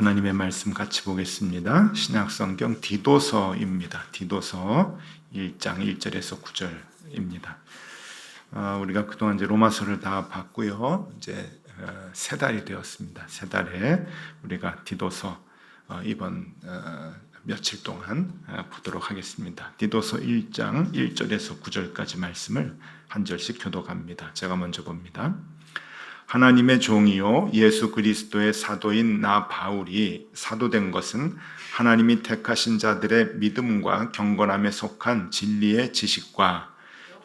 하나님의 말씀 같이 보겠습니다. 신약성경 디도서입니다. 디도서 1장 1절에서 9절입니다. 우리가 그동안 이제 로마서를 다 봤고요. 이제 세 달이 되었습니다. 세 달에 우리가 디도서 이번 며칠 동안 보도록 하겠습니다. 디도서 1장 1절에서 9절까지 말씀을 한 절씩 교독합니다. 제가 먼저 봅니다. 하나님의 종이요 예수 그리스도의 사도인 나 바울이 사도된 것은 하나님이 택하신 자들의 믿음과 경건함에 속한 진리의 지식과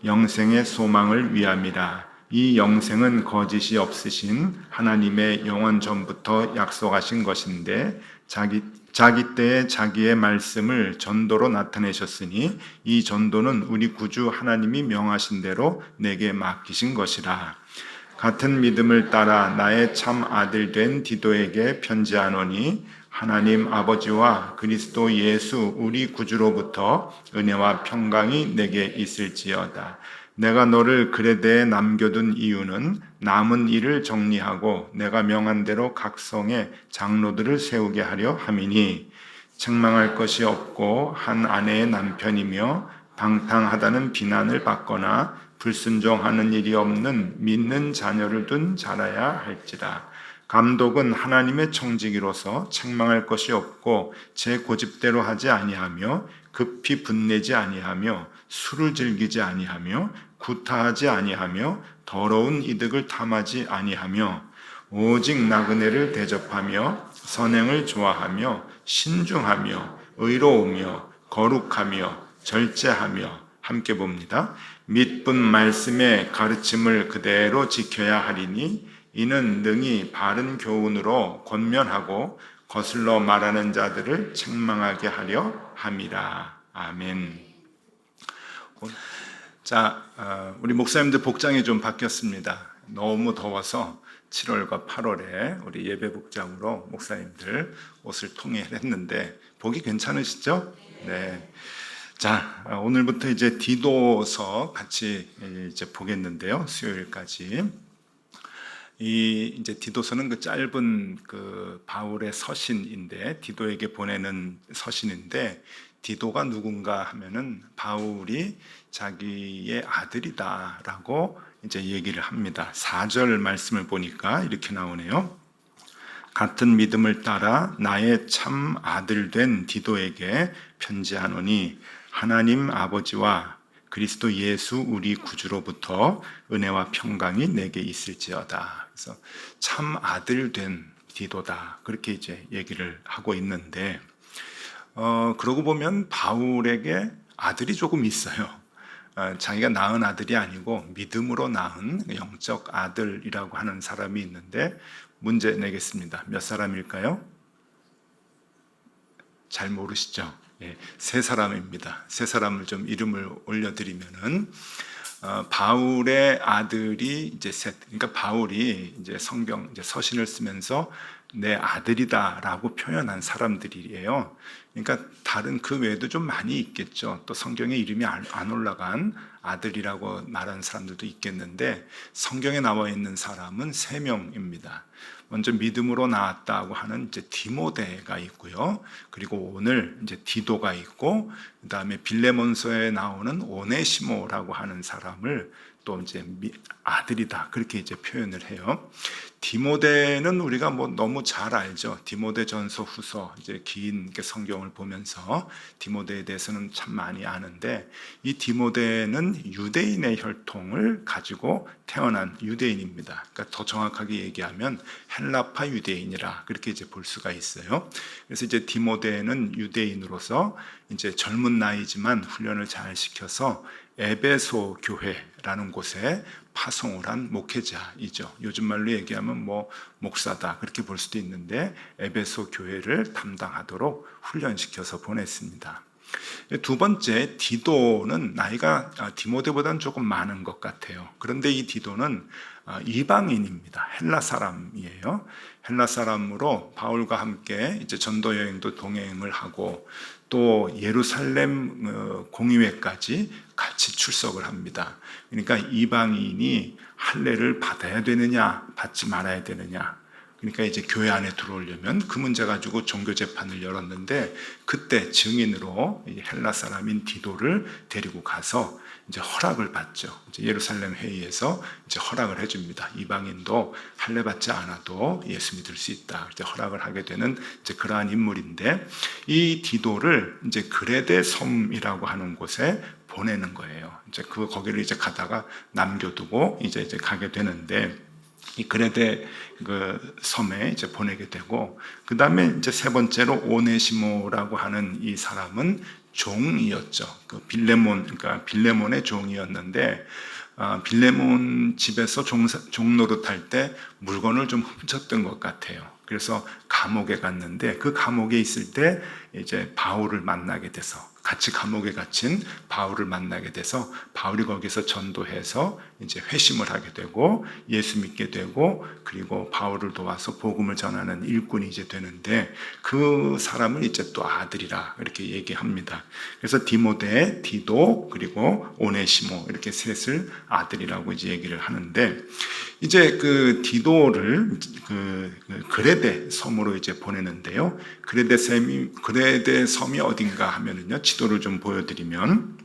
영생의 소망을 위함이라. 이 영생은 거짓이 없으신 하나님의 영원 전부터 약속하신 것인데 자기 때에 자기의 말씀을 전도로 나타내셨으니 이 전도는 우리 구주 하나님이 명하신 대로 내게 맡기신 것이라. 같은 믿음을 따라 나의 참 아들 된 디도에게 편지하노니 하나님 아버지와 그리스도 예수 우리 구주로부터 은혜와 평강이 내게 있을지어다. 내가 너를 그레데에 남겨둔 이유는 남은 일을 정리하고 내가 명한 대로 각 성에 장로들을 세우게 하려 함이니 책망할 것이 없고 한 아내의 남편이며 방탕하다는 비난을 받거나 불순종하는 일이 없는 믿는 자녀를 둔 자라야 할지라. 감독은 하나님의 청지기로서 책망할 것이 없고 제 고집대로 하지 아니하며 급히 분내지 아니하며 술을 즐기지 아니하며 구타하지 아니하며 더러운 이득을 탐하지 아니하며 오직 나그네를 대접하며 선행을 좋아하며 신중하며 의로우며 거룩하며 절제하며 함께 봅니다. 믿은 말씀의 가르침을 그대로 지켜야 하리니 이는 능히 바른 교훈으로 권면하고 거슬러 말하는 자들을 책망하게 하려 함이라. 아멘. 자, 우리 목사님들 복장이 좀 바뀌었습니다. 너무 더워서 7월과 8월에 우리 예배복장으로 목사님들 옷을 통일했는데 보기 괜찮으시죠? 네. 자, 오늘부터 이제 디도서 같이 이제 보겠는데요. 수요일까지. 이제 디도서는 그 짧은 그 바울의 서신인데, 디도에게 보내는 서신인데, 디도가 누군가 하면은 바울이 자기의 아들이다라고 이제 얘기를 합니다. 4절 말씀을 보니까 이렇게 나오네요. 같은 믿음을 따라 나의 참 아들 된 디도에게 편지하노니 하나님 아버지와 그리스도 예수 우리 구주로부터 은혜와 평강이 내게 있을지어다. 그래서 참 아들 된 디도다. 그렇게 이제 얘기를 하고 있는데, 그러고 보면 바울에게 아들이 조금 있어요. 자기가 낳은 아들이 아니고 믿음으로 낳은 영적 아들이라고 하는 사람이 있는데, 문제 내겠습니다. 몇 사람일까요? 잘 모르시죠? 세 사람입니다. 세 사람을 좀 이름을 올려드리면은 바울의 아들이 이제 셋. 그러니까 바울이 이제 성경 이제 서신을 쓰면서 내 아들이다라고 표현한 사람들이에요. 그러니까 다른 그 외에도 좀 많이 있겠죠. 또 성경에 이름이 안 올라간 아들이라고 말하는 사람들도 있겠는데 성경에 나와 있는 사람은 3명입니다. 먼저 믿음으로 나왔다고 하는 이제 디모데가 있고요. 그리고 오늘 이제 디도가 있고, 그 다음에 빌레몬서에 나오는 오네시모라고 하는 사람을 또 이제 아들이다 그렇게 이제 표현을 해요. 디모데는 우리가 뭐 너무 잘 알죠. 디모데전서 후서 이제 긴 성경을 보면서 디모데에 대해서는 참 많이 아는데, 이 디모데는 유대인의 혈통을 가지고 태어난 유대인입니다. 그러니까 더 정확하게 얘기하면 헬라파 유대인이라 그렇게 이제 볼 수가 있어요. 그래서 이제 디모데는 유대인으로서 이제 젊은 나이지만 훈련을 잘 시켜서 에베소 교회라는 곳에 파송을 한 목회자이죠. 요즘 말로 얘기하면 뭐 목사다 그렇게 볼 수도 있는데 에베소 교회를 담당하도록 훈련시켜서 보냈습니다. 두 번째, 디도는 나이가 디모데보다는 조금 많은 것 같아요. 그런데 이 디도는 이방인입니다. 헬라 사람이에요. 헬라 사람으로 바울과 함께 이제 전도 여행도 동행을 하고 또 예루살렘 공의회까지 같이 출석을 합니다. 그러니까 이방인이 할례를 받아야 되느냐, 받지 말아야 되느냐. 그러니까 이제 교회 안에 들어오려면 그 문제 가지고 종교 재판을 열었는데, 그때 증인으로 이 헬라 사람인 디도를 데리고 가서 이제 허락을 받죠. 이제 예루살렘 회의에서 이제 허락을 해줍니다. 이방인도 할례 받지 않아도 예수 믿을 수 있다. 이제 허락을 하게 되는 이제 그러한 인물인데, 이 디도를 이제 그레데 섬이라고 하는 곳에 보내는 거예요. 이제 거기를 이제 가다가 남겨두고 이제 가게 되는데, 이 그레데 그 섬에 이제 보내게 되고, 그 다음에 이제 세 번째로 오네시모라고 하는 이 사람은 종이었죠. 그 그러니까 빌레몬의 종이었는데, 빌레몬 집에서 종노릇할 때 물건을 좀 훔쳤던 것 같아요. 그래서 감옥에 갔는데, 그 감옥에 있을 때 이제 바울을 만나게 돼서, 같이 감옥에 갇힌 바울을 만나게 돼서 바울이 거기서 전도해서 이제 회심을 하게 되고 예수 믿게 되고, 그리고 바울을 도와서 복음을 전하는 일꾼이 이제 되는데, 그 사람을 이제 또 아들이라 이렇게 얘기합니다. 그래서 디모데, 디도, 그리고 오네시모, 이렇게 셋을 아들이라고 이제 얘기를 하는데, 이제 그 디도를 그레데 섬으로 이제 보내는데요. 그레데 섬이 어딘가 하면은요, 지도를 좀 보여드리면,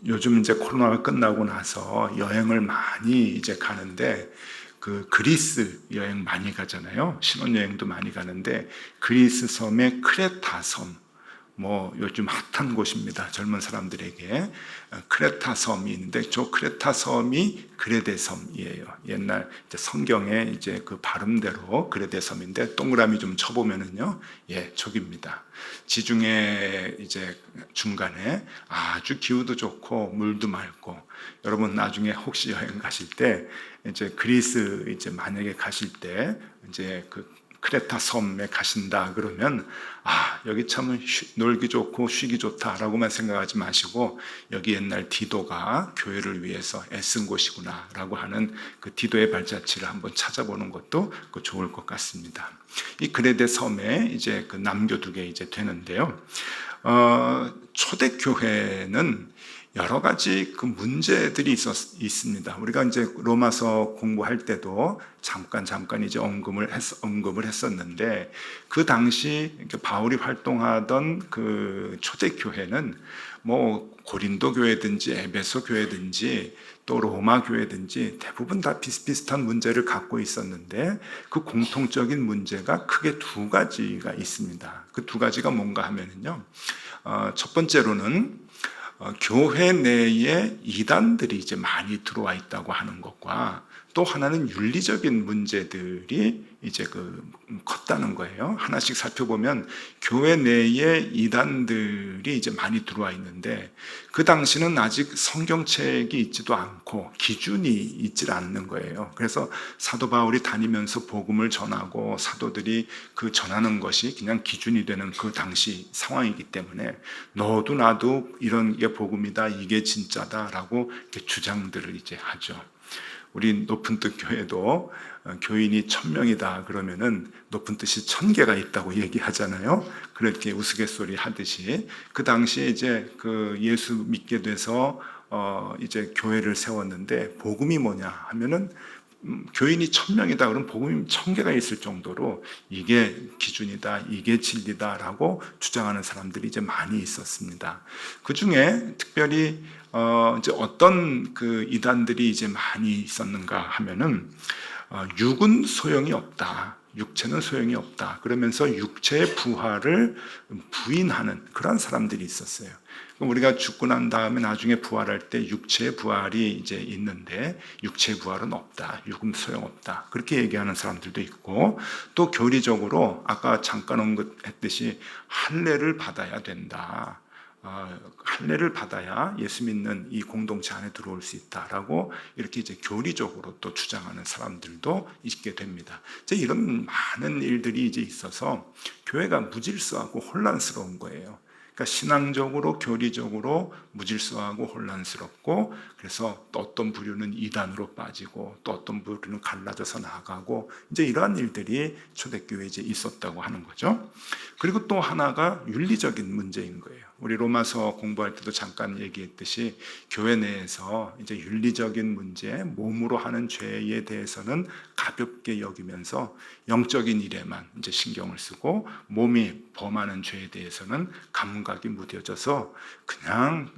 요즘 이제 코로나가 끝나고 나서 여행을 많이 이제 가는데, 그 그리스 여행 많이 가잖아요. 신혼여행도 많이 가는데, 그리스 섬의 크레타 섬, 뭐 요즘 핫한 곳입니다. 젊은 사람들에게. 크레타 섬이 있는데, 저 크레타 섬이 그레데 섬이에요. 옛날 이제 성경에 이제 그 발음대로 그레데 섬인데, 동그라미 좀 쳐보면은요, 예, 저기입니다. 지중해 이제 중간에 아주 기후도 좋고 물도 맑고, 여러분 나중에 혹시 여행 가실 때 이제 그리스 이제 만약에 가실 때 이제 그 크레타 섬에 가신다 그러면, 여기 참 놀기 좋고 쉬기 좋다라고만 생각하지 마시고, 여기 옛날 디도가 교회를 위해서 애쓴 곳이구나 라고 하는 그 디도의 발자취를 한번 찾아보는 것도 좋을 것 같습니다. 이 그레데 섬에 이제 그 남겨두게 이제 되는데요. 초대교회는 여러 가지 그 문제들이 있습니다. 우리가 이제 로마서 공부할 때도 잠깐 이제 언급을 했었는데, 그 당시 바울이 활동하던 그 초대교회는 뭐 고린도 교회든지 에베소 교회든지 또 로마 교회든지 대부분 다 비슷비슷한 문제를 갖고 있었는데, 그 공통적인 문제가 크게 두 가지가 있습니다. 그 두 가지가 뭔가 하면은요, 첫 번째로는 교회 내에 이단들이 이제 많이 들어와 있다고 하는 것과, 또 하나는 윤리적인 문제들이 이제 컸다는 거예요. 하나씩 살펴보면 교회 내에 이단들이 이제 많이 들어와 있는데, 그 당시는 아직 성경책이 있지도 않고 기준이 있질 않는 거예요. 그래서 사도 바울이 다니면서 복음을 전하고 사도들이 그 전하는 것이 그냥 기준이 되는 그 당시 상황이기 때문에, 너도 나도 이런 게 복음이다, 이게 진짜다라고 이렇게 주장들을 이제 하죠. 우리 높은 뜻 교회도 교인이 1000명이다 그러면은 높은 뜻이 1000개가 있다고 얘기하잖아요. 그렇게 우스갯소리 하듯이, 그 당시에 이제 그 예수 믿게 돼서 이제 교회를 세웠는데, 복음이 뭐냐 하면은 교인이 1000명이다 그러면 복음이 1000개가 있을 정도로 이게 기준이다, 이게 진리다라고 주장하는 사람들이 이제 많이 있었습니다. 그 중에 특별히 이제 어떤 그 이단들이 이제 많이 있었는가 하면은, 육은 소용이 없다, 육체는 소용이 없다 그러면서 육체의 부활을 부인하는 그런 사람들이 있었어요. 우리가 죽고 난 다음에 나중에 부활할 때 육체의 부활이 이제 있는데, 육체의 부활은 없다, 육은 소용없다, 그렇게 얘기하는 사람들도 있고, 또 교리적으로 아까 잠깐 언급했듯이 할례를 받아야 된다, 할례를 받아야 예수 믿는 이 공동체 안에 들어올 수 있다라고 이렇게 이제 교리적으로 또 주장하는 사람들도 있게 됩니다. 이제 이런 많은 일들이 이제 있어서 교회가 무질서하고 혼란스러운 거예요. 그러니까 신앙적으로 교리적으로 무질서하고 혼란스럽고, 그래서 또 어떤 부류는 이단으로 빠지고 또 어떤 부류는 갈라져서 나가고, 이제 이러한 일들이 초대교회에 이제 있었다고 하는 거죠. 그리고 또 하나가 윤리적인 문제인 거예요. 우리 로마서 공부할 때도 잠깐 얘기했듯이 교회 내에서 이제 윤리적인 문제, 몸으로 하는 죄에 대해서는 가볍게 여기면서 영적인 일에만 이제 신경을 쓰고 몸이 범하는 죄에 대해서는 감각이 무뎌져서 그냥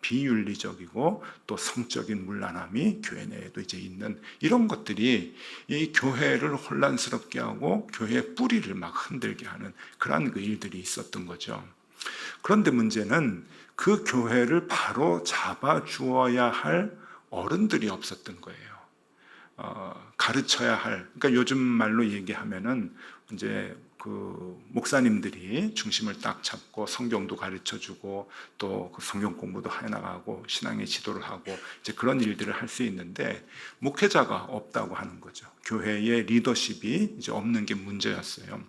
비윤리적이고 또 성적인 문란함이 교회 내에도 이제 있는 이런 것들이 이 교회를 혼란스럽게 하고 교회의 뿌리를 막 흔들게 하는 그러한 그 일들이 있었던 거죠. 그런데 문제는 그 교회를 바로 잡아 주어야 할 어른들이 없었던 거예요. 가르쳐야 할, 그러니까 요즘 말로 얘기하면은 이제 그 목사님들이 중심을 딱 잡고 성경도 가르쳐 주고 또 그 성경 공부도 해 나가고 신앙의 지도를 하고 이제 그런 일들을 할 수 있는데 목회자가 없다고 하는 거죠. 교회의 리더십이 이제 없는 게 문제였어요.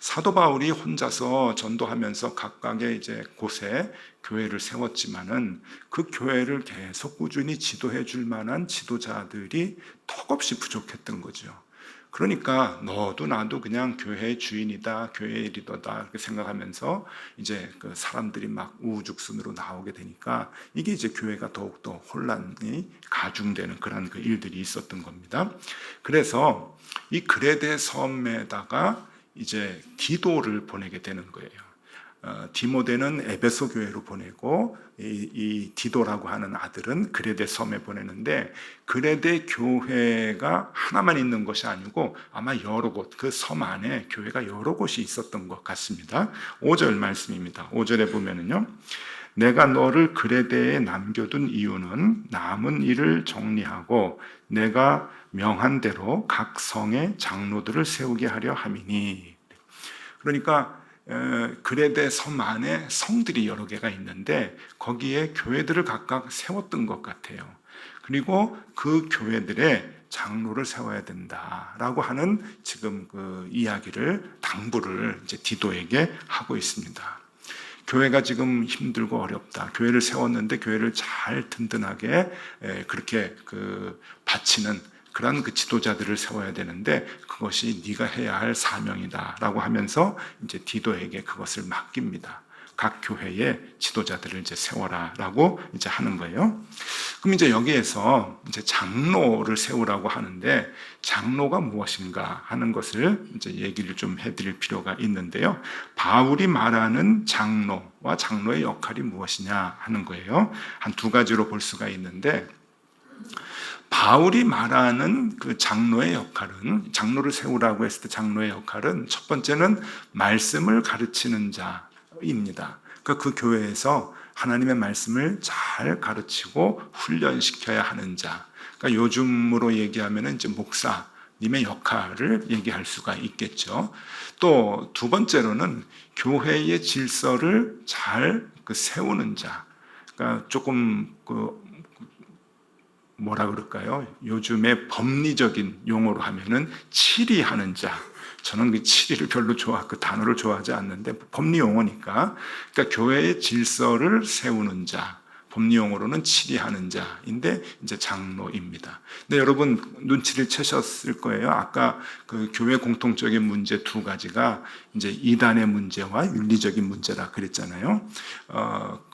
사도 바울이 혼자서 전도하면서 각각의 이제 곳에 교회를 세웠지만은 그 교회를 계속 꾸준히 지도해 줄 만한 지도자들이 턱없이 부족했던 거죠. 그러니까 너도 나도 그냥 교회의 주인이다, 교회의 리더다 이렇게 생각하면서 이제 그 사람들이 막 우후죽순으로 나오게 되니까 이게 이제 교회가 더욱더 혼란이 가중되는 그런 그 일들이 있었던 겁니다. 그래서 이 그레데 섬에다가 이제 디도를 보내게 되는 거예요. 디모데는 에베소 교회로 보내고 이 디도라고 하는 아들은 그레데 섬에 보내는데 그레데 교회가 하나만 있는 것이 아니고 아마 여러 곳, 그 섬 안에 교회가 여러 곳이 있었던 것 같습니다. 5절 말씀입니다. 5절에 보면은요. 내가 너를 그레데에 남겨둔 이유는 남은 일을 정리하고 내가 명한 대로 각 성의 장로들을 세우게 하려 함이니. 그러니까 그레데 섬 안에 성들이 여러 개가 있는데 거기에 교회들을 각각 세웠던 것 같아요. 그리고 그 교회들의 장로를 세워야 된다라고 하는 지금 그 이야기를 당부를 이제 디도에게 하고 있습니다. 교회가 지금 힘들고 어렵다. 교회를 세웠는데 교회를 잘 든든하게 그렇게 그 바치는 그런 그 지도자들을 세워야 되는데 그것이 네가 해야 할 사명이다라고 하면서 이제 디도에게 그것을 맡깁니다. 각 교회의 지도자들을 이제 세워라라고 이제 하는 거예요. 그럼 이제 여기에서 이제 장로를 세우라고 하는데 장로가 무엇인가 하는 것을 이제 얘기를 좀 해드릴 필요가 있는데요. 바울이 말하는 장로와 장로의 역할이 무엇이냐 하는 거예요. 한 두 가지로 볼 수가 있는데 바울이 말하는 그 장로의 역할은 장로를 세우라고 했을 때 장로의 역할은 첫 번째는 말씀을 가르치는 자입니다. 그러니까 그 교회에서 하나님의 말씀을 잘 가르치고 훈련시켜야 하는 자. 그러니까 요즘으로 얘기하면 이제 목사님의 역할을 얘기할 수가 있겠죠. 또 두 번째로는 교회의 질서를 잘 세우는 자. 그러니까 조금 뭐라 그럴까요? 요즘에 법리적인 용어로 하면은 치리하는 자. 저는 그 치리를 별로 그 단어를 좋아하지 않는데 법리 용어니까. 그러니까 교회의 질서를 세우는 자. 법리 용어로는 치리하는 자인데 이제 장로입니다. 근데 여러분 눈치를 채셨을 거예요. 아까 그 교회 공통적인 문제 두 가지가 이제 이단의 문제와 윤리적인 문제라 그랬잖아요.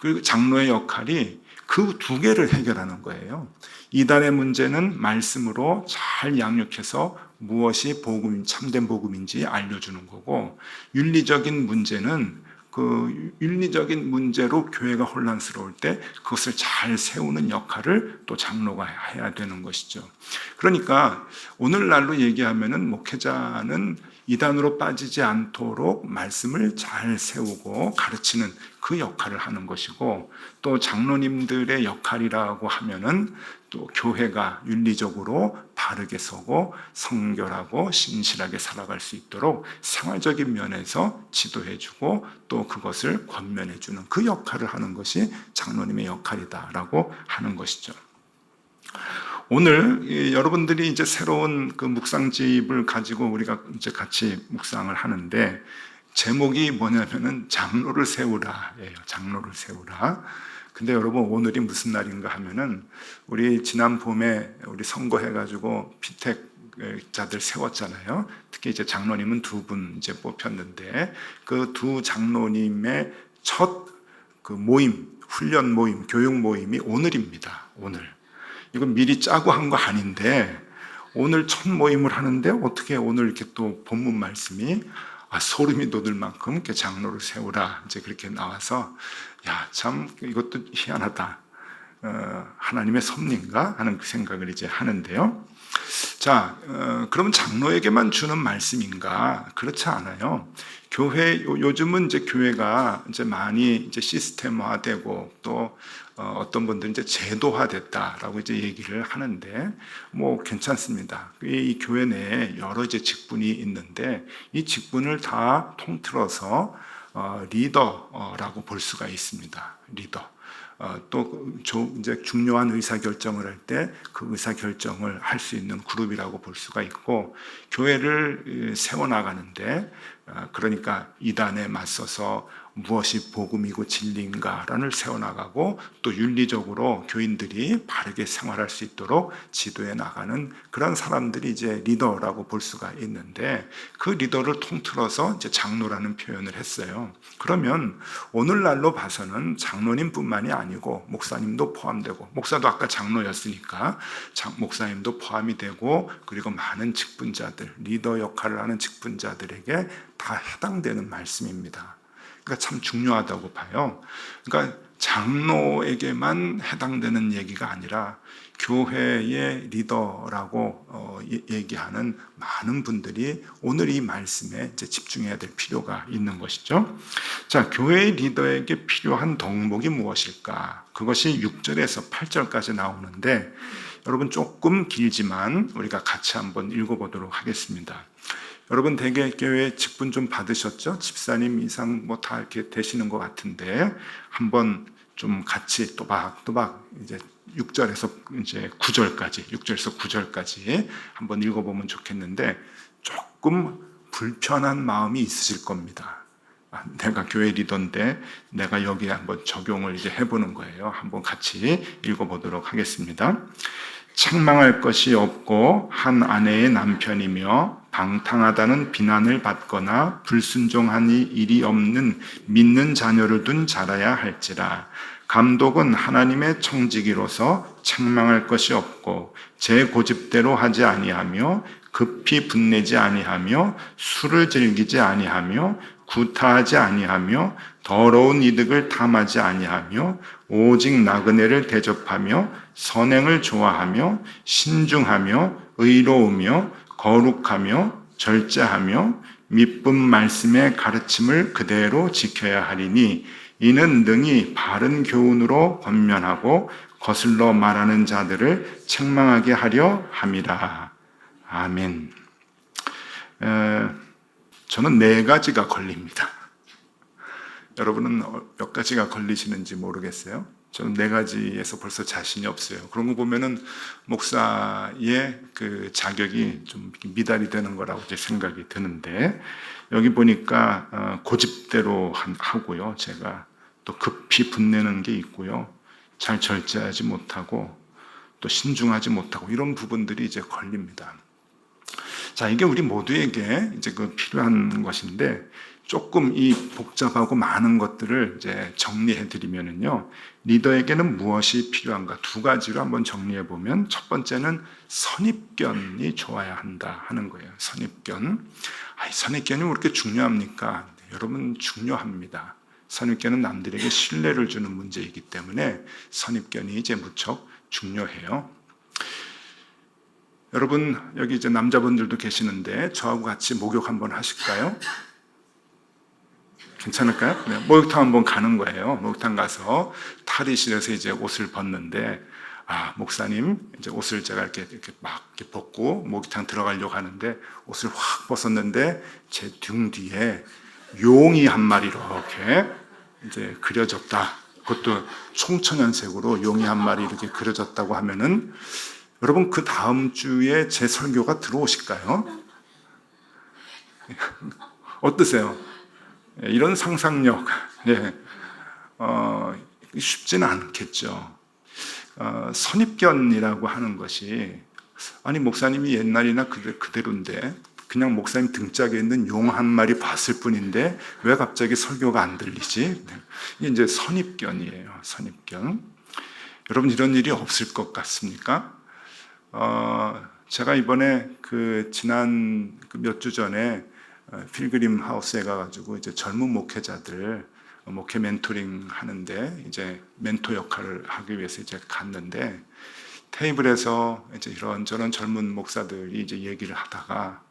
그 장로의 역할이 그 두 개를 해결하는 거예요. 이단의 문제는 말씀으로 잘 양육해서 무엇이 참된 복음인지 알려주는 거고, 윤리적인 문제는 그 윤리적인 문제로 교회가 혼란스러울 때 그것을 잘 세우는 역할을 또 장로가 해야 되는 것이죠. 그러니까 오늘날로 얘기하면은 목회자는 이단으로 빠지지 않도록 말씀을 잘 세우고 가르치는 그 역할을 하는 것이고, 또 장로님들의 역할이라고 하면은 또 교회가 윤리적으로 바르게 서고 성결하고 신실하게 살아갈 수 있도록 생활적인 면에서 지도해주고 또 그것을 권면해주는 그 역할을 하는 것이 장로님의 역할이다라고 하는 것이죠. 오늘 여러분들이 이제 새로운 그 묵상집을 가지고 우리가 이제 같이 묵상을 하는데 제목이 뭐냐면은 장로를 세우라예요. 장로를 세우라. 근데 여러분 오늘이 무슨 날인가 하면은 우리 지난 봄에 우리 선거해가지고 피택자들 세웠잖아요. 특히 이제 장로님은 두 분 이제 뽑혔는데 그 두 장로님의 첫 그 모임, 훈련 모임, 교육 모임이 오늘입니다. 오늘. 이건 미리 짜고 한 거 아닌데 오늘 첫 모임을 하는데 어떻게 오늘 이렇게 또 본문 말씀이 소름이 돋을 만큼 이렇게 장로를 세우라 이제 그렇게 나와서 참 이것도 희한하다. 하나님의 섭리인가 하는 그 생각을 이제 하는데요. 자, 그러면 장로에게만 주는 말씀인가? 그렇지 않아요. 교회 요즘은 이제 교회가 이제 많이 이제 시스템화되고 또 어떤 분들은 이제 제도화됐다라고 이제 얘기를 하는데 뭐 괜찮습니다. 이 교회 내에 여러 이제 직분이 있는데 이 직분을 다 통틀어서 리더라고 볼 수가 있습니다. 리더. 또 이제 중요한 의사 결정을 할 때 그 의사 결정을 할 수 있는 그룹이라고 볼 수가 있고 교회를 세워 나가는데 그러니까 이단에 맞서서 무엇이 복음이고 진리인가를 세워나가고 또 윤리적으로 교인들이 바르게 생활할 수 있도록 지도해 나가는 그런 사람들이 이제 리더라고 볼 수가 있는데 그 리더를 통틀어서 이제 장로라는 표현을 했어요. 그러면 오늘날로 봐서는 장로님뿐만이 아니고 목사님도 포함되고 목사도 아까 장로였으니까 목사님도 포함이 되고 그리고 많은 직분자들 리더 역할을 하는 직분자들에게 다 해당되는 말씀입니다. 그러니까 참 중요하다고 봐요. 그러니까 장로에게만 해당되는 얘기가 아니라 교회의 리더라고 얘기하는 많은 분들이 오늘 이 말씀에 이제 집중해야 될 필요가 있는 것이죠. 자, 교회의 리더에게 필요한 덕목이 무엇일까? 그것이 6절에서 8절까지 나오는데 여러분 조금 길지만 우리가 같이 한번 읽어보도록 하겠습니다. 여러분 대개교회 직분 좀 받으셨죠? 집사님 이상 뭐 다 이렇게 되시는 것 같은데 한번 좀 같이 또박또박 이제 6절에서 이제 9절까지 6절에서 9절까지 한번 읽어보면 좋겠는데 조금 불편한 마음이 있으실 겁니다. 내가 교회 리더인데 내가 여기에 한번 적용을 이제 해보는 거예요. 한번 같이 읽어보도록 하겠습니다. 책망할 것이 없고 한 아내의 남편이며 방탕하다는 비난을 받거나 불순종하니 일이 없는 믿는 자녀를 둔 자라야 할지라. 감독은 하나님의 청지기로서 책망할 것이 없고 제 고집대로 하지 아니하며 급히 분내지 아니하며 술을 즐기지 아니하며 구타하지 아니하며 더러운 이득을 탐하지 아니하며 오직 나그네를 대접하며 선행을 좋아하며 신중하며 의로우며 거룩하며 절제하며 미쁜 말씀의 가르침을 그대로 지켜야 하리니 이는 능히 바른 교훈으로 권면하고 거슬러 말하는 자들을 책망하게 하려 함이라. 아멘. 저는 4가지가 걸립니다. 여러분은 몇 가지가 걸리시는지 모르겠어요. 저는 4가지에서 벌써 자신이 없어요. 그런 거 보면은 목사의 그 자격이 좀 미달이 되는 거라고 이제 생각이 드는데 여기 보니까 고집대로 하고요. 제가 또 급히 분내는 게 있고요. 잘 절제하지 못하고 또 신중하지 못하고 이런 부분들이 이제 걸립니다. 자, 이게 우리 모두에게 이제 그 필요한 것인데 조금 이 복잡하고 많은 것들을 이제 정리해 드리면은요. 리더에게는 무엇이 필요한가? 2가지로 한번 정리해 보면 첫 번째는 선입견이 좋아야 한다 하는 거예요. 선입견. 선입견이 왜 이렇게 중요합니까? 여러분 중요합니다. 선입견은 남들에게 신뢰를 주는 문제이기 때문에 선입견이 이제 무척 중요해요. 여러분 여기 이제 남자분들도 계시는데 저하고 같이 목욕 한번 하실까요? 괜찮을까요? 네, 목욕탕 한번 가는 거예요. 목욕탕 가서 탈의실에서 이제 옷을 벗는데 목사님 이제 옷을 제가 이렇게 막 이렇게 벗고 목욕탕 들어가려고 하는데 옷을 확 벗었는데 제 등 뒤에 용이 한 마리 이렇게 이제 그려졌다. 그것도 총천연색으로 용이 한 마리 이렇게 그려졌다고 하면은 여러분 그 다음 주에 제 설교가 들어오실까요? 어떠세요? 이런 상상력 쉽지는 않겠죠. 선입견이라고 하는 것이 목사님이 옛날이나 그대로인데 그냥 목사님 등짝에 있는 용 한 마리 봤을 뿐인데 왜 갑자기 설교가 안 들리지? 이게 이제 선입견이에요. 선입견. 여러분 이런 일이 없을 것 같습니까? 제가 이번에 지난 몇 주 전에 필그림 하우스에 가가지고 이제 젊은 목회자들 목회 멘토링 하는데 이제 멘토 역할을 하기 위해서 이제 갔는데 테이블에서 이제 이런저런 젊은 목사들이 이제 얘기를 하다가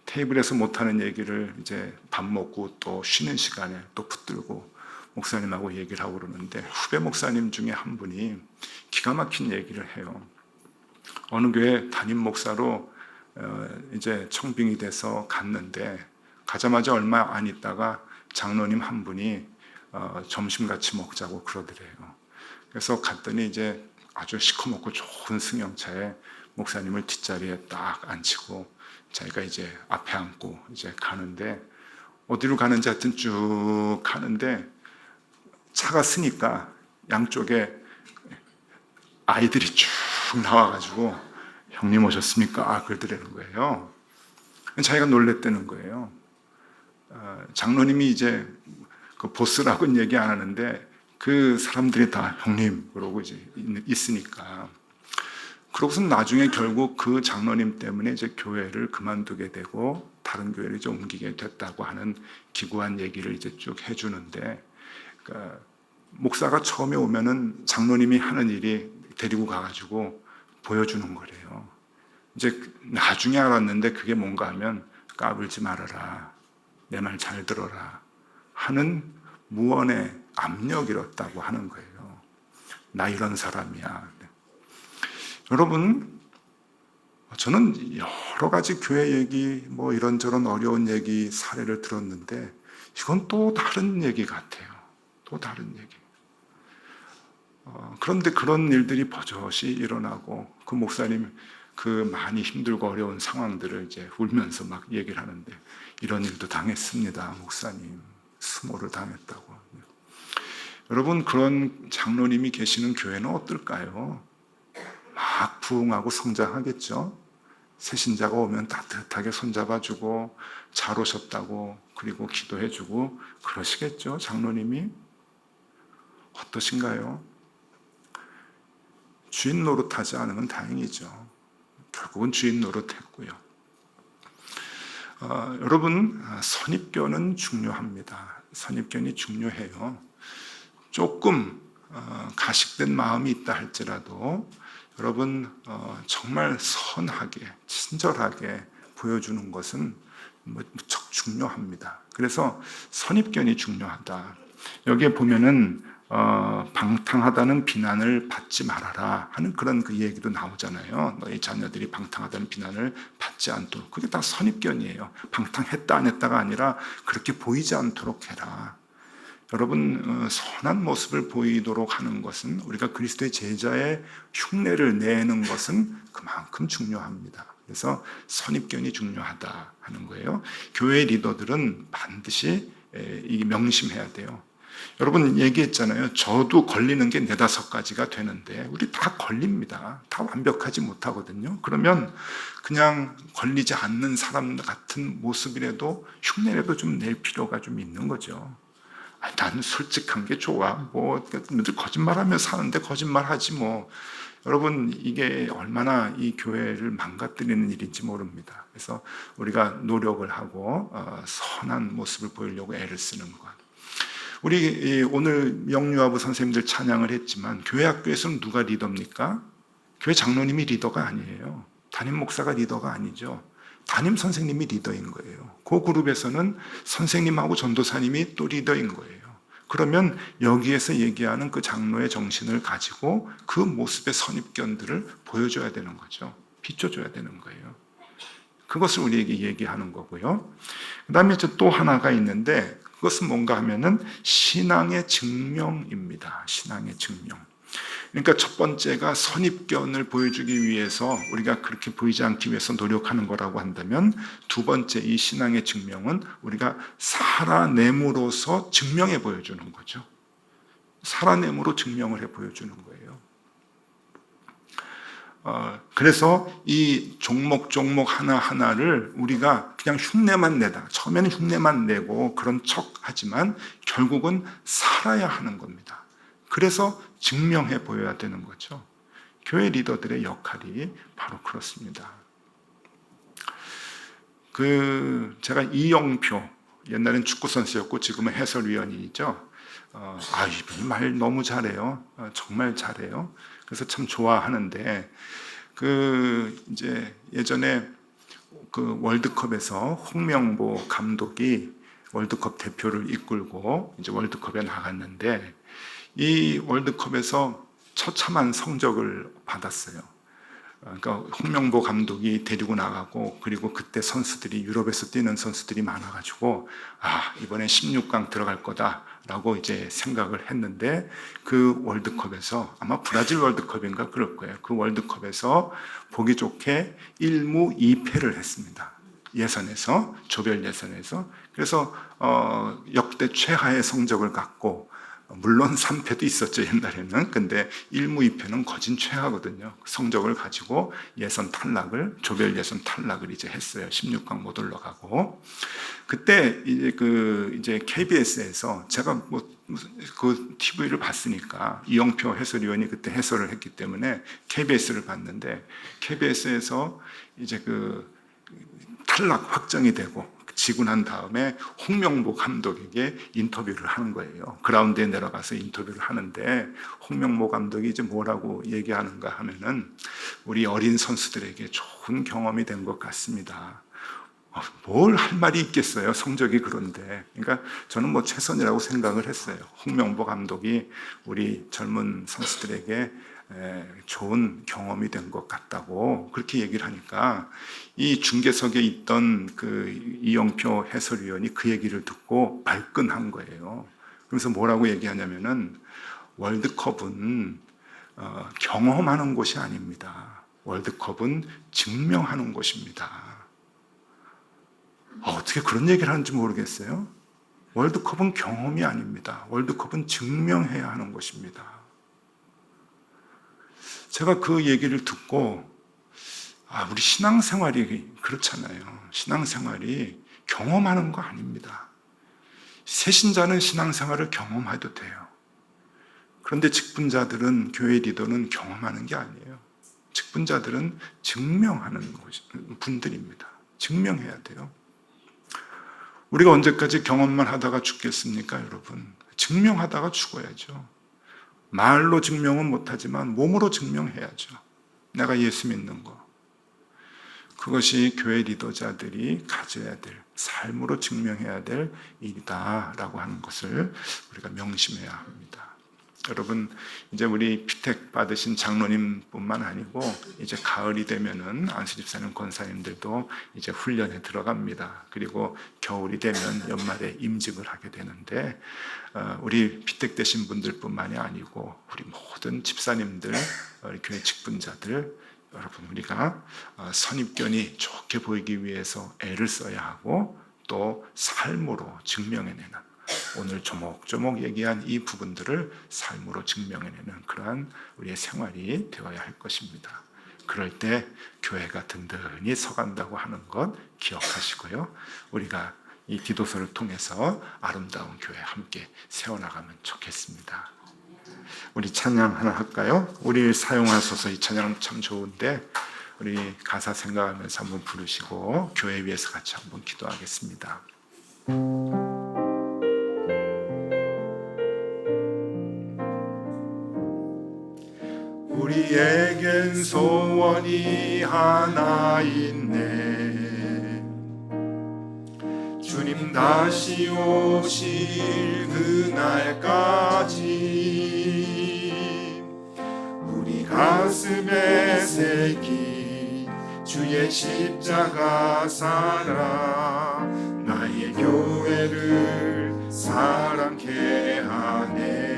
테이블에서 못하는 얘기를 이제 밥 먹고 또 쉬는 시간에 또 붙들고 목사님하고 얘기를 하고 그러는데 후배 목사님 중에 한 분이 기가 막힌 얘기를 해요. 어느 교회 담임 목사로 이제 청빙이 돼서 갔는데 가자마자 얼마 안 있다가 장로님 한 분이 점심 같이 먹자고 그러더래요. 그래서 갔더니 이제 아주 시커멓고 좋은 승용차에 목사님을 뒷자리에 딱 앉히고 자기가 이제 앞에 앉고 이제 가는데 어디로 가는지 하여튼 쭉 가는데 차가 쓰니까 양쪽에 아이들이 쭉 나와가지고 형님 오셨습니까? 그러더라는 거예요. 자기가 놀랬다는 거예요. 장로님이 이제 그 보스라고는 얘기 안 하는데 그 사람들이 다 형님 그러고 이제 있으니까 그러고서 나중에 결국 그 장로님 때문에 이제 교회를 그만두게 되고 다른 교회를 이제 옮기게 됐다고 하는 기구한 얘기를 이제 쭉 해주는데 그러니까 목사가 처음에 오면은 장로님이 하는 일이 데리고 가가지고 보여주는 거래요. 이제 나중에 알았는데 그게 뭔가 하면 까불지 말아라, 내 말 잘 들어라 하는 무언의 압력이었다고 하는 거예요. 나 이런 사람이야. 여러분, 저는 여러 가지 교회 얘기, 뭐 이런저런 어려운 얘기, 사례를 들었는데 이건 또 다른 얘기 같아요. 또 다른 얘기. 그런데 그런 일들이 버젓이 일어나고 그 목사님 많이 힘들고 어려운 상황들을 이제 울면서 막 얘기를 하는데 이런 일도 당했습니다. 목사님 수모를 당했다고. 여러분 그런 장로님이 계시는 교회는 어떨까요? 막 부흥하고 성장하겠죠. 새신자가 오면 따뜻하게 손잡아주고 잘 오셨다고 그리고 기도해주고 그러시겠죠. 장로님이 어떠신가요? 주인 노릇하지 않으면 다행이죠. 결국은 주인 노릇했고요. 여러분 선입견은 중요합니다. 선입견이 중요해요. 조금 가식된 마음이 있다 할지라도 여러분 정말 선하게 친절하게 보여주는 것은 무척 중요합니다. 그래서 선입견이 중요하다. 여기에 보면은 방탕하다는 비난을 받지 말아라 하는 그런 그 얘기도 나오잖아요. 너희 자녀들이 방탕하다는 비난을 받지 않도록. 그게 다 선입견이에요. 방탕했다 안 했다가 아니라 그렇게 보이지 않도록 해라. 여러분 선한 모습을 보이도록 하는 것은 우리가 그리스도의 제자의 흉내를 내는 것은 그만큼 중요합니다. 그래서 선입견이 중요하다 하는 거예요. 교회 리더들은 반드시 명심해야 돼요. 여러분 얘기했잖아요. 저도 걸리는 게 4-5가지가 되는데 우리 다 걸립니다. 다 완벽하지 못하거든요. 그러면 그냥 걸리지 않는 사람 같은 모습이라도 흉내라도 좀 낼 필요가 좀 있는 거죠. 나는 솔직한 게 좋아. 뭐 늘 거짓말하며 사는데 거짓말하지 뭐. 여러분 이게 얼마나 이 교회를 망가뜨리는 일인지 모릅니다. 그래서 우리가 노력을 하고 선한 모습을 보이려고 애를 쓰는 것. 우리 오늘 명유아부 선생님들 찬양을 했지만 교회 학교에서는 누가 리더입니까? 교회 장로님이 리더가 아니에요. 담임 목사가 리더가 아니죠. 담임 선생님이 리더인 거예요. 그 그룹에서는 선생님하고 전도사님이 또 리더인 거예요. 그러면 여기에서 얘기하는 그 장로의 정신을 가지고 그 모습의 선입견들을 보여줘야 되는 거죠. 비춰줘야 되는 거예요. 그것을 우리에게 얘기하는 거고요. 그 다음에 또 하나가 있는데 그것은 뭔가 하면은 신앙의 증명입니다. 신앙의 증명. 그러니까 첫 번째가 선입견을 보여주기 위해서 우리가 그렇게 보이지 않기 위해서 노력하는 거라고 한다면 두 번째 이 신앙의 증명은 우리가 살아냄으로써 증명해 보여주는 거죠. 살아냄으로 증명을 해 보여주는 거예요. 그래서 이 종목 하나하나를 우리가 그냥 흉내만 내다. 처음에는 흉내만 내고 그런 척 하지만 결국은 살아야 하는 겁니다. 그래서 증명해 보여야 되는 거죠. 교회 리더들의 역할이 바로 그렇습니다. 제가 이영표, 옛날엔 축구 선수였고 지금은 해설위원이죠. 이분이 말 너무 잘해요. 정말 잘해요. 그래서 참 좋아하는데, 이제 예전에 월드컵에서 홍명보 감독이 월드컵 대표를 이끌고 이제 월드컵에 나갔는데, 이 월드컵에서 처참한 성적을 받았어요. 그러니까 홍명보 감독이 데리고 나가고, 그리고 그때 선수들이 유럽에서 뛰는 선수들이 많아가지고 이번에 16강 들어갈 거다라고 이제 생각을 했는데, 그 월드컵에서 아마 브라질 월드컵인가 그럴 거예요. 그 월드컵에서 보기 좋게 1무 2패를 했습니다. 예선에서, 조별 예선에서. 그래서 역대 최하의 성적을 갖고, 물론 3패도 있었죠, 옛날에는. 근데 1무 2패는 거진 최하거든요. 성적을 가지고 조별 예선 탈락을 이제 했어요. 16강 못 올라가고. 그때 이제 KBS에서 제가 그 TV를 봤으니까, 이영표 해설위원이 그때 해설을 했기 때문에 KBS를 봤는데, KBS에서 이제 탈락 확정이 되고 지고 난 다음에 홍명보 감독에게 인터뷰를 하는 거예요. 그라운드에 내려가서 인터뷰를 하는데, 홍명보 감독이 이제 뭐라고 얘기하는가 하면은, 우리 어린 선수들에게 좋은 경험이 된 것 같습니다. 뭘 할 말이 있겠어요, 성적이 그런데. 그러니까 저는 최선이라고 생각을 했어요. 홍명보 감독이 우리 젊은 선수들에게 좋은 경험이 된 것 같다고 그렇게 얘기를 하니까, 이 중계석에 있던 이영표 해설위원이 그 얘기를 듣고 발끈한 거예요. 그래서 뭐라고 얘기하냐면은, 월드컵은 경험하는 곳이 아닙니다. 월드컵은 증명하는 곳입니다. 어떻게 그런 얘기를 하는지 모르겠어요. 월드컵은 경험이 아닙니다. 월드컵은 증명해야 하는 것입니다. 제가 그 얘기를 듣고, 우리 신앙생활이 그렇잖아요. 신앙생활이 경험하는 거 아닙니다. 새신자는 신앙생활을 경험해도 돼요. 그런데 직분자들은, 교회 리더는 경험하는 게 아니에요. 직분자들은 증명하는 분들입니다. 증명해야 돼요. 우리가 언제까지 경험만 하다가 죽겠습니까, 여러분? 증명하다가 죽어야죠. 말로 증명은 못하지만 몸으로 증명해야죠. 내가 예수 믿는 거. 그것이 교회 리더자들이 가져야 될, 삶으로 증명해야 될 일이다라고 하는 것을 우리가 명심해야 합니다. 여러분, 이제 우리 피택 받으신 장로님뿐만 아니고, 이제 가을이 되면은 안수집사님, 권사님들도 이제 훈련에 들어갑니다. 그리고 겨울이 되면 연말에 임직을 하게 되는데, 우리 피택 되신 분들뿐만이 아니고 우리 모든 집사님들, 우리 교회 직분자들, 여러분, 우리가 선입견이 좋게 보이기 위해서 애를 써야 하고, 또 삶으로 증명해내는, 오늘 조목조목 얘기한 이 부분들을 삶으로 증명해내는 그러한 우리의 생활이 되어야 할 것입니다. 그럴 때 교회가 든든히 서간다고 하는 것 기억하시고요. 우리가 이 디도서를 통해서 아름다운 교회 함께 세워나가면 좋겠습니다. 우리 찬양 하나 할까요? 우리 사용하소서. 이 찬양 참 좋은데, 우리 가사 생각하면서 한번 부르시고 교회 위해서 같이 한번 기도하겠습니다. 우리에겐 소원이 하나 있네. 주님 다시 오실 그날까지 우리 가슴에 새긴 주의 십자가 살아 나의 교회를 사랑케 하네.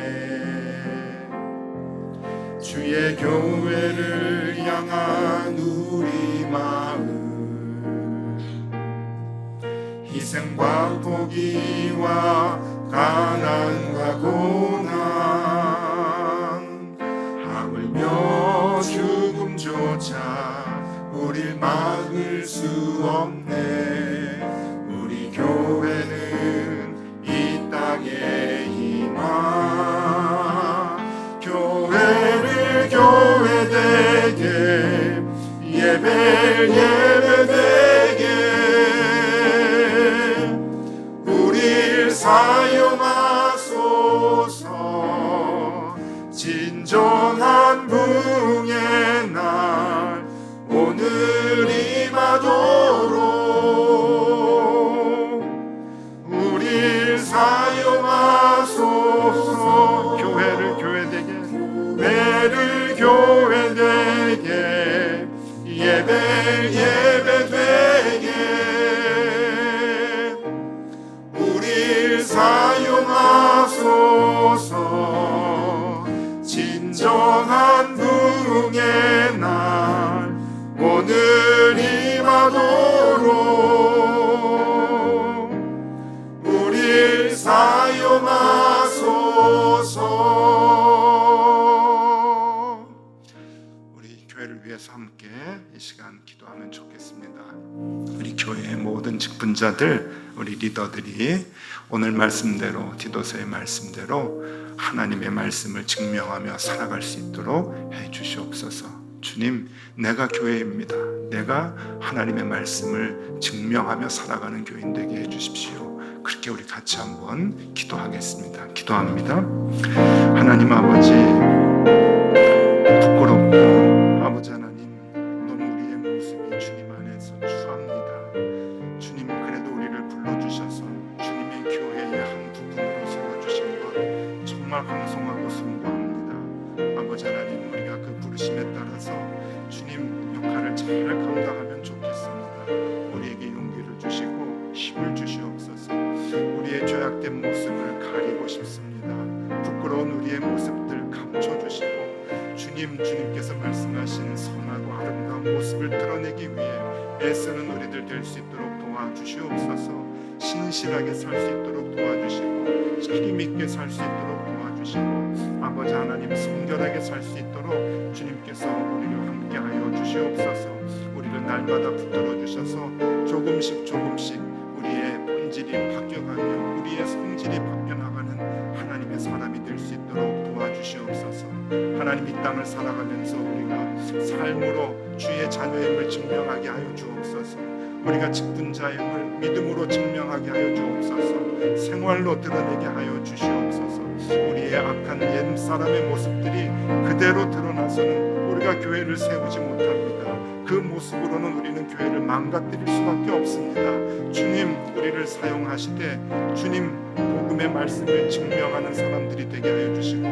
주의 교회를 향한 우리 마음, 희생과 포기와 가난과 고난, 하물며 죽음조차 하고자 우릴 막을 수 없네. 우리 교회는 이 땅에 임하. 교회를 교회되게, 예배를 예배되게 우릴 사용하소서. 진정한 부흥의 날 오늘 임하도록 우릴 사용하소서. 교회를 교회되게, 교회를 교회되게, 예배 예배되게 우릴 사용하소서. 진정한 부흥의 날 오늘 임하도록 우릴 사용하소서. 우리 교회를 위해서 함께 이 시간 기도하면 좋겠습니다. 우리 교회의 모든 직분자들, 우리 리더들이 오늘 말씀대로, 디도서의 말씀대로 하나님의 말씀을 증명하며 살아갈 수 있도록 해 주시옵소서. 주님, 내가 교회입니다. 내가 하나님의 말씀을 증명하며 살아가는 교인 되게 해 주십시오. 그렇게 우리 같이 한번 기도하겠습니다. 기도합니다. 하나님 아버지, 부끄럽고 아버지 하나님, 너무 우리의 모습이 주님 안에서 추합니다. 주님, 그래도 우리를 불러주셔서 주님의 교회의 한 부분으로 세워주신 것 정말 황송하고 숭고합니다. 아버지 하나님, 우리가 그 부르심에 따라서 주님 역할을 잘 감당하면 좋겠습니다. 우리에게 용기를 주시고 힘을 주시옵소서. 우리의 죄악된 모습을 가리고 싶습니다. 부끄러운 우리의 모습들 감춰주시고 주님께서 말씀하신 선하고 아름다운 모습을 드러내기 위해 애쓰는 우리들 될 수 있도록 도와주시옵소서. 신실하게 살 수 있도록 도와주시고 책임있게 살 수 있도록 도와주시고 아버지 하나님 성결하게 살 수 있도록 주님께서 우리를 함께하여 주시옵소서. 우리를 날마다 붙들어 주셔서 조금씩 우리의 본질이 바뀌어가며 우리의 성질이 바뀌어나가는 하나님의 사람이 될 수 있도록 도와주시옵소서. 하나님, 이 땅을 살아가면서 우리가 삶으로 주의 자녀임을 증명하게 하여 주옵소서. 우리가 직분자임을 믿음으로 증명하게 하여 주옵소서. 생활로 드러내게 하여 주시옵소서. 우리의 악한 옛사람의 모습들이 그대로 드러나서는 우리가 교회를 세우지 못합니다. 그 모습으로는 우리는 교회를 망가뜨릴 수밖에 없습니다. 주님, 우리를 사용하시되 주님 복음의 말씀을 증명하는 사람들이 되게 하여 주시고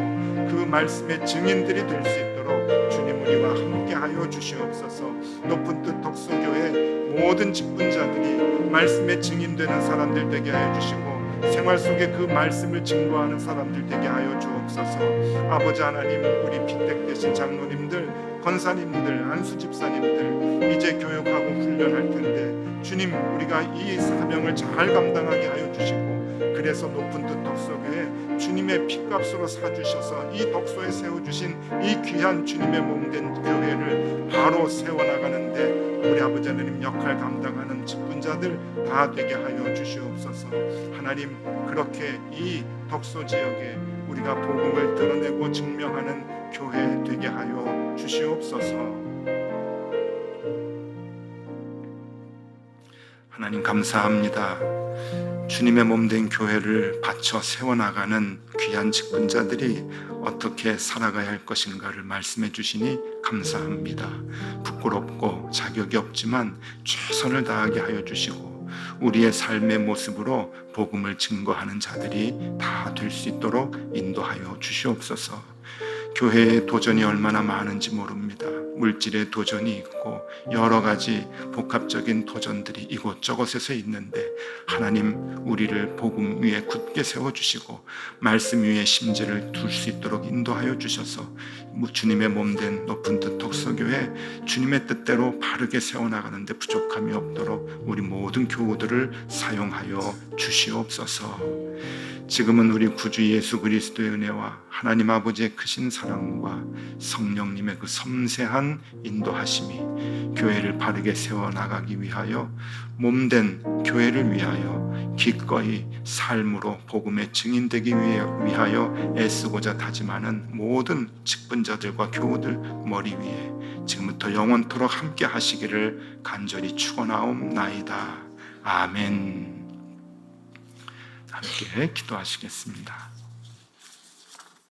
그 말씀의 증인들이 될 수 있도록 주님 우리와 함께 하여 주시옵소서. 높은 뜻 덕소교회 모든 직분자들이 말씀의 증인되는 사람들 되게 하여 주시고 생활 속에 그 말씀을 증거하는 사람들 되게 하여 주옵소서. 아버지 하나님, 우리 피택 되신 장로님들, 권사님들, 안수집사님들 이제 교육하고 훈련할 텐데 주님, 우리가 이 사명을 잘 감당하게 하여 주시고 그래서 높은 뜻 덕소교회 주님의 피값으로 사주셔서 이 덕소에 세워주신 이 귀한 주님의 몸된 교회를 바로 세워나가는데 우리 아버지 하나님 역할 감당하는 직분자들 다 되게 하여 주시옵소서. 하나님, 그렇게 이 덕소 지역에 우리가 복음을 드러내고 증명하는 교회 되게 하여 주시옵소서. 하나님 감사합니다. 주님의 몸된 교회를 바쳐 세워나가는 귀한 직분자들이 어떻게 살아가야 할 것인가를 말씀해 주시니 감사합니다. 부끄럽고 자격이 없지만 최선을 다하게 하여 주시고 우리의 삶의 모습으로 복음을 증거하는 자들이 다 될 수 있도록 인도하여 주시옵소서. 교회의 도전이 얼마나 많은지 모릅니다. 물질의 도전이 있고 여러 가지 복합적인 도전들이 이곳저곳에서 있는데 하나님, 우리를 복음 위에 굳게 세워주시고 말씀 위에 심지를 둘 수 있도록 인도하여 주셔서 주님의 몸된 높은 뜻 덕소교회 주님의 뜻대로 바르게 세워나가는데 부족함이 없도록 우리 모든 교우들을 사용하여 주시옵소서. 지금은 우리 구주 예수 그리스도의 은혜와 하나님 아버지의 크신 사랑과 성령님의 그 섬세한 인도하심이 교회를 바르게 세워나가기 위하여 몸된 교회를 위하여 기꺼이 삶으로 복음의 증인되기 위하여 애쓰고자 다짐하는 모든 직분자들과 교우들 머리 위에 지금부터 영원토록 함께 하시기를 간절히 축원하옵나이다. 아멘. 함께 기도하시겠습니다.